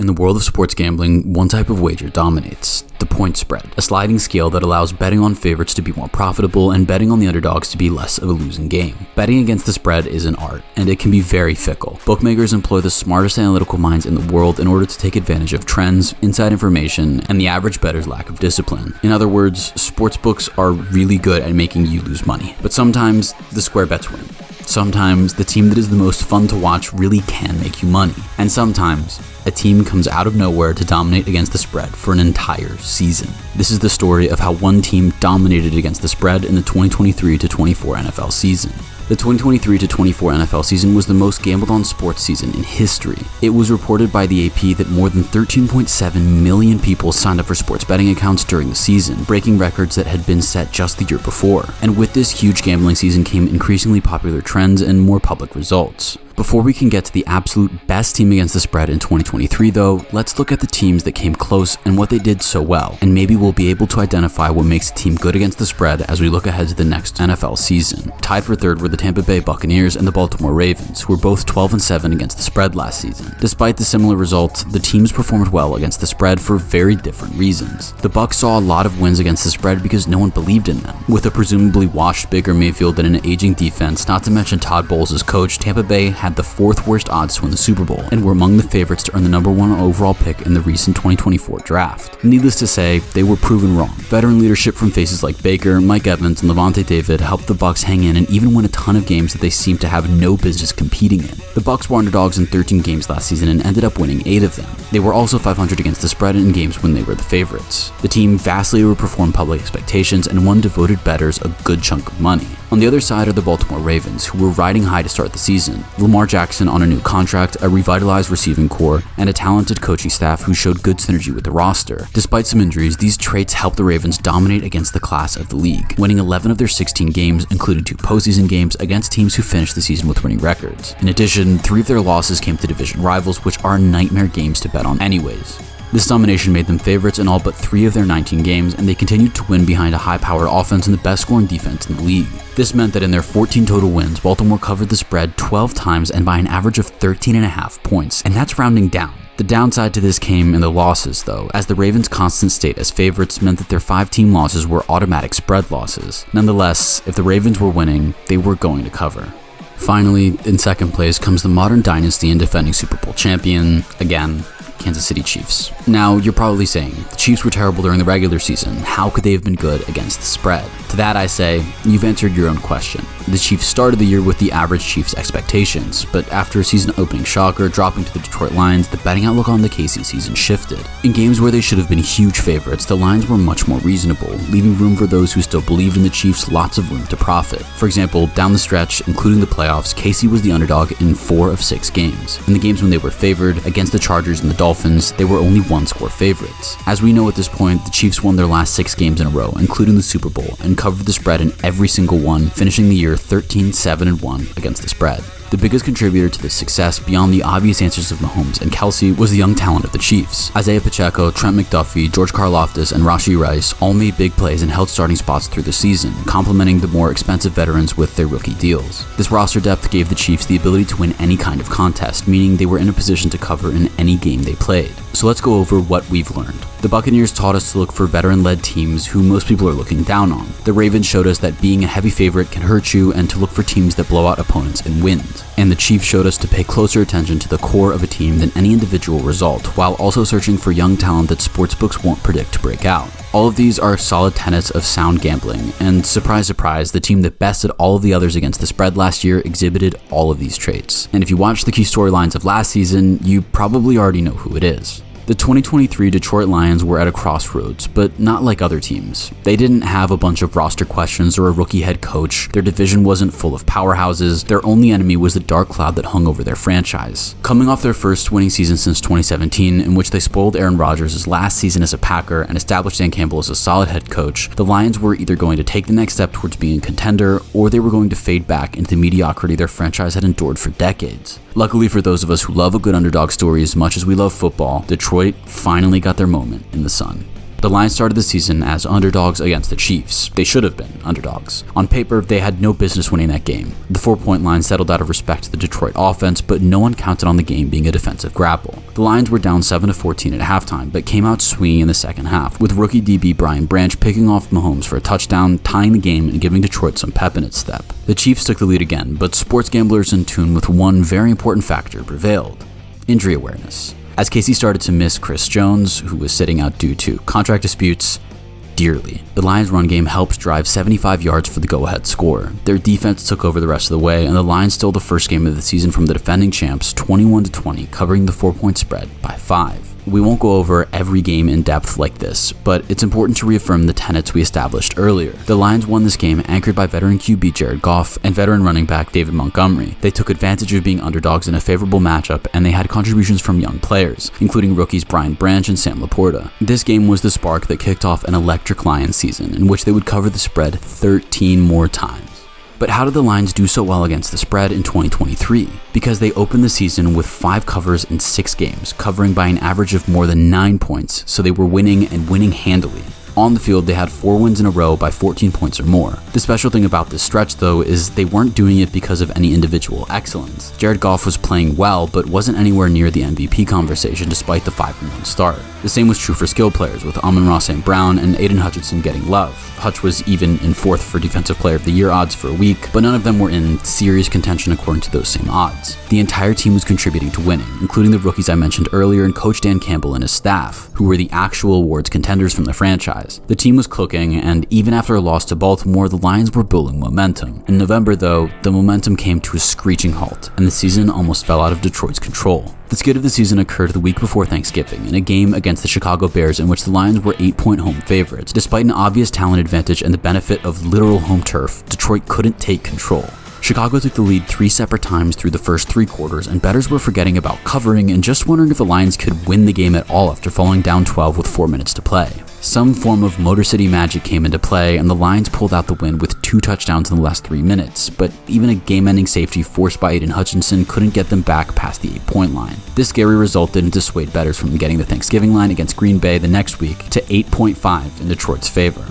In the world of sports gambling, one type of wager dominates: the point spread, a sliding scale that allows betting on favorites to be more profitable and betting on the underdogs to be less of a losing game. Betting against the spread is an art, and it can be very fickle. Bookmakers employ the smartest analytical minds in the world in order to take advantage of trends, inside information, and the average bettor's lack of discipline. In other words, sportsbooks are really good at making you lose money. But sometimes the square bets win. Sometimes the team that is the most fun to watch really can make you money. And sometimes a team comes out of nowhere to dominate against the spread for an entire season. This is the story of how one team dominated against the spread in the 2023-24 NFL season. The 2023-24 NFL season was the most gambled on sports season in history. It was reported by the AP that more than 13.7 million people signed up for sports betting accounts during the season, breaking records that had been set just the year before. And with this huge gambling season came increasingly popular trends and more public results. Before we can get to the absolute best team against the spread in 2023 though, let's look at the teams that came close and what they did so well, and maybe we'll be able to identify what makes a team good against the spread as we look ahead to the next NFL season. Tied for third were the Tampa Bay Buccaneers and the Baltimore Ravens, who were both 12-7 against the spread last season. Despite the similar results, the teams performed well against the spread for very different reasons. The Bucs saw a lot of wins against the spread because no one believed in them. With a presumably washed Baker Mayfield and an aging defense, not to mention Todd Bowles as coach, Tampa Bay had the fourth worst odds to win the Super Bowl and were among the favorites to earn the number 1 overall pick in the recent 2024 draft. Needless to say, they were proven wrong. Veteran leadership from faces like Baker, Mike Evans, and Levante David helped the Bucs hang in and even win a ton of games that they seemed to have no business competing in. The Bucs were underdogs in 13 games last season and ended up winning 8 of them. They were also 500 against the spread in games when they were the favorites. The team vastly overperformed public expectations and won devoted bettors a good chunk of money. On the other side are the Baltimore Ravens, who were riding high to start the season. Lamar Jackson on a new contract, a revitalized receiving core, and a talented coaching staff who showed good synergy with the roster. Despite some injuries, these traits helped the Ravens dominate against the class of the league, winning 11 of their 16 games, including 2 postseason games against teams who finished the season with winning records. In addition, 3 of their losses came to division rivals, which are nightmare games to bet on anyways. This domination made them favorites in all but 3 of their 19 games, and they continued to win behind a high-powered offense and the best scoring defense in the league. This meant that in their 14 total wins, Baltimore covered the spread 12 times and by an average of 13.5 points, and that's rounding down. The downside to this came in the losses though, as the Ravens' constant state as favorites meant that their 5 team losses were automatic spread losses. Nonetheless, if the Ravens were winning, they were going to cover. Finally, in second place comes the modern dynasty and defending Super Bowl champion, again, Kansas City Chiefs. Now, you're probably saying, the Chiefs were terrible during the regular season. How could they have been good against the spread? To that I say, you've answered your own question. The Chiefs started the year with the average Chiefs expectations, but after a season opening shocker dropping to the Detroit Lions, the betting outlook on the KC season shifted. In games where they should have been huge favorites, the lines were much more reasonable, leaving room for those who still believed in the Chiefs lots of room to profit. For example, down the stretch, including the playoffs, KC was the underdog in 4 of 6 games. In the games when they were favored, against the Chargers and the Dolphins, they were only 1-score favorites. As we know at this point, the Chiefs won their last 6 games in a row, including the Super Bowl, and covered the spread in every single one, finishing the year 13-7-1 against the spread. The biggest contributor to this success, beyond the obvious answers of Mahomes and Kelsey, was the young talent of the Chiefs. Isaiah Pacheco, Trent McDuffie, George Karlaftis, and Rashee Rice all made big plays and held starting spots through the season, complementing the more expensive veterans with their rookie deals. This roster depth gave the Chiefs the ability to win any kind of contest, meaning they were in a position to cover in any game they played. So let's go over what we've learned. The Buccaneers taught us to look for veteran-led teams who most people are looking down on. The Ravens showed us that being a heavy favorite can hurt you and to look for teams that blow out opponents and wins. And the Chiefs showed us to pay closer attention to the core of a team than any individual result, while also searching for young talent that sportsbooks won't predict to break out. All of these are solid tenets of sound gambling, and surprise, surprise, the team that bested all of the others against the spread last year exhibited all of these traits. And if you watched the key storylines of last season, you probably already know who it is. The 2023 Detroit Lions were at a crossroads, but not like other teams. They didn't have a bunch of roster questions or a rookie head coach. Their division wasn't full of powerhouses. Their only enemy was the dark cloud that hung over their franchise. Coming off their first winning season since 2017, in which they spoiled Aaron Rodgers' last season as a Packer and established Dan Campbell as a solid head coach, the Lions were either going to take the next step towards being a contender, or they were going to fade back into the mediocrity their franchise had endured for decades. Luckily for those of us who love a good underdog story as much as we love football, Detroit finally got their moment in the sun. The Lions started the season as underdogs against the Chiefs. They should have been underdogs. On paper, they had no business winning that game. The 4-point line settled out of respect to the Detroit offense, but no one counted on the game being a defensive grapple. The Lions were down 7-14 at halftime, but came out swinging in the second half, with rookie DB Brian Branch picking off Mahomes for a touchdown, tying the game and giving Detroit some pep in its step. The Chiefs took the lead again, but sports gamblers in tune with one very important factor prevailed: injury awareness. As Casey started to miss Chris Jones, who was sitting out due to contract disputes, dearly. The Lions' run game helped drive 75 yards for the go-ahead score. Their defense took over the rest of the way, and the Lions stole the first game of the season from the defending champs 21-20, covering the 4-point spread by 5. We won't go over every game in depth like this, but it's important to reaffirm the tenets we established earlier. The Lions won this game anchored by veteran QB Jared Goff and veteran running back David Montgomery. They took advantage of being underdogs in a favorable matchup, and they had contributions from young players, including rookies Brian Branch and Sam Laporta. This game was the spark that kicked off an electric Lions season, in which they would cover the spread 13 more times. But how did the Lions do so well against the spread in 2023? Because they opened the season with 5 covers in 6 games, covering by an average of more than 9 points, so they were winning and winning handily. On the field, they had 4 wins in a row by 14 points or more. The special thing about this stretch, though, is they weren't doing it because of any individual excellence. Jared Goff was playing well, but wasn't anywhere near the MVP conversation despite the 5-1 start. The same was true for skill players, with Amon-Ra St. Brown and Aiden Hutchinson getting love. Hutch was even in 4th for Defensive Player of the Year odds for a week, but none of them were in serious contention according to those same odds. The entire team was contributing to winning, including the rookies I mentioned earlier and Coach Dan Campbell and his staff, who were the actual awards contenders from the franchise. The team was clicking, and even after a loss to Baltimore, the Lions were building momentum. In November, though, the momentum came to a screeching halt, and the season almost fell out of Detroit's control. The skid of the season occurred the week before Thanksgiving in a game against the Chicago Bears in which the Lions were 8-point home favorites. Despite an obvious talent advantage and the benefit of literal home turf, Detroit couldn't take control. Chicago took the lead 3 separate times through the first 3 quarters, and bettors were forgetting about covering and just wondering if the Lions could win the game at all after falling down 12 with 4 minutes to play. Some form of Motor City magic came into play, and the Lions pulled out the win with 2 touchdowns in the last 3 minutes, but even a game-ending safety forced by Aiden Hutchinson couldn't get them back past the 8-point line. This scary result didn't dissuade bettors from getting the Thanksgiving line against Green Bay the next week to 8.5 in Detroit's favor.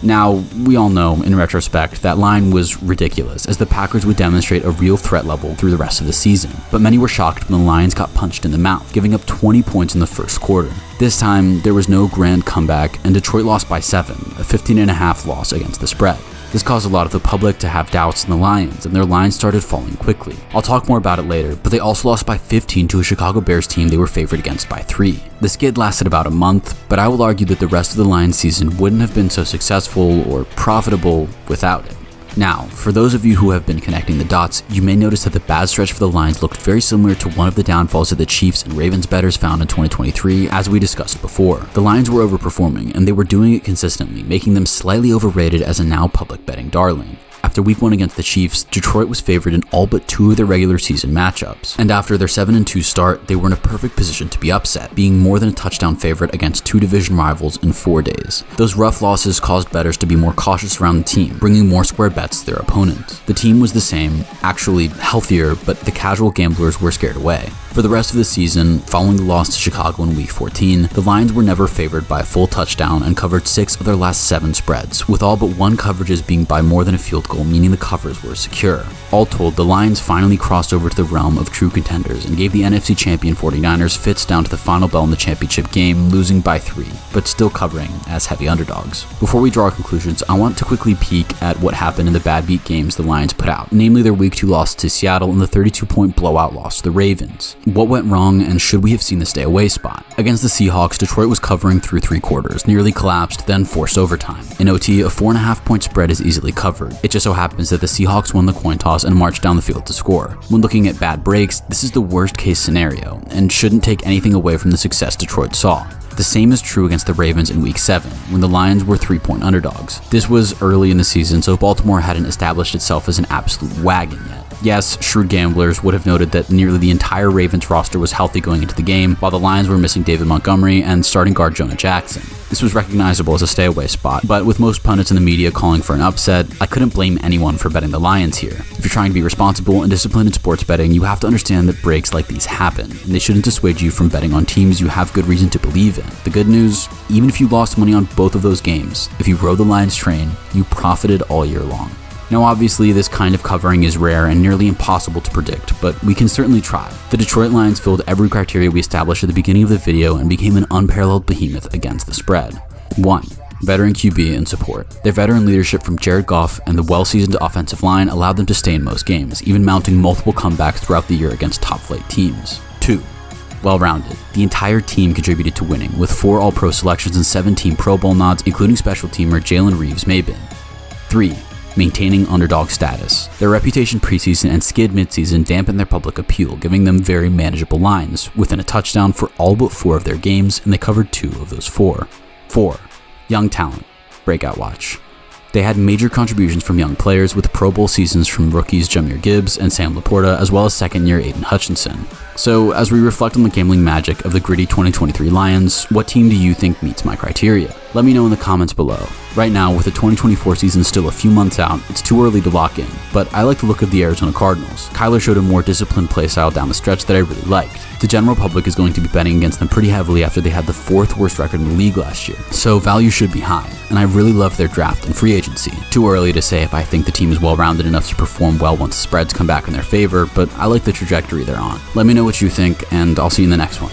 Now, we all know, in retrospect, that line was ridiculous, as the Packers would demonstrate a real threat level through the rest of the season. But many were shocked when the Lions got punched in the mouth, giving up 20 points in the first quarter. This time, there was no grand comeback, and Detroit lost by 7, a 15.5 loss against the spread. This caused a lot of the public to have doubts in the Lions, and their lines started falling quickly. I'll talk more about it later, but they also lost by 15 to a Chicago Bears team they were favored against by 3. The skid lasted about a month, but I will argue that the rest of the Lions season wouldn't have been so successful or profitable without it. Now, for those of you who have been connecting the dots, you may notice that the bad stretch for the Lions looked very similar to one of the downfalls that the Chiefs and Ravens bettors found in 2023, as we discussed before. The Lions were overperforming, and they were doing it consistently, making them slightly overrated as a now public betting darling. After week 1 against the Chiefs, Detroit was favored in all but 2 of their regular season matchups. And after their 7-2 start, they were in a perfect position to be upset, being more than a touchdown favorite against 2 division rivals in 4 days. Those rough losses caused bettors to be more cautious around the team, bringing more square bets to their opponents. The team was the same, actually healthier, but the casual gamblers were scared away. For the rest of the season, following the loss to Chicago in Week 14, the Lions were never favored by a full touchdown and covered 6 of their last 7 spreads, with all but 1 coverages being by more than a field goal, meaning the covers were secure. All told, the Lions finally crossed over to the realm of true contenders and gave the NFC champion 49ers fits down to the final bell in the championship game, losing by 3, but still covering as heavy underdogs. Before we draw conclusions, I want to quickly peek at what happened in the bad beat games the Lions put out, namely their Week 2 loss to Seattle and the 32-point blowout loss to the Ravens. What went wrong, and should we have seen the stay away spot? Against the Seahawks, Detroit was covering through 3 quarters, nearly collapsed, then forced overtime. In OT, a 4.5-point spread is easily covered. It just so happens that the Seahawks won the coin toss and marched down the field to score. When looking at bad breaks, this is the worst case scenario, and shouldn't take anything away from the success Detroit saw. The same is true against the Ravens in Week 7, when the Lions were 3-point underdogs. This was early in the season, so Baltimore hadn't established itself as an absolute wagon yet. Yes, shrewd gamblers would have noted that nearly the entire Ravens roster was healthy going into the game, while the Lions were missing David Montgomery and starting guard Jonah Jackson. This was recognizable as a stay-away spot, but with most pundits in the media calling for an upset, I couldn't blame anyone for betting the Lions here. If you're trying to be responsible and disciplined in sports betting, you have to understand that breaks like these happen, and they shouldn't dissuade you from betting on teams you have good reason to believe in. The good news, even if you lost money on both of those games, if you rode the Lions train, you profited all year long. Now obviously this kind of covering is rare and nearly impossible to predict, but we can certainly try. The Detroit Lions filled every criteria we established at the beginning of the video and became an unparalleled behemoth against the spread. 1. Veteran QB and support. Their veteran leadership from Jared Goff and the well-seasoned offensive line allowed them to stay in most games, even mounting multiple comebacks throughout the year against top-flight teams. 2. Well-rounded. The entire team contributed to winning, with 4 All-Pro selections and 17 Pro Bowl nods, including special teamer Jalen Reeves-Maybin. 3. Maintaining underdog status. Their reputation preseason and skid midseason dampened their public appeal, giving them very manageable lines, within a touchdown for all but 4 of their games, and they covered 2 of those 4. 4. Young talent. Breakout watch. They had major contributions from young players with Pro Bowl seasons from rookies Jahmyr Gibbs and Sam Laporta, as well as second-year Aiden Hutchinson. So, as we reflect on the gambling magic of the gritty 2023 Lions, what team do you think meets my criteria? Let me know in the comments below. Right now, with the 2024 season still a few months out, it's too early to lock in, but I like the look of the Arizona Cardinals. Kyler showed a more disciplined playstyle down the stretch that I really liked. The general public is going to be betting against them pretty heavily after they had the 4th worst record in the league last year, so value should be high, and I really love their draft and free agency. Too early to say if I think the team is well-rounded enough to perform well once spreads come back in their favor, but I like the trajectory they're on. Let me know what you think, and I'll see you in the next one.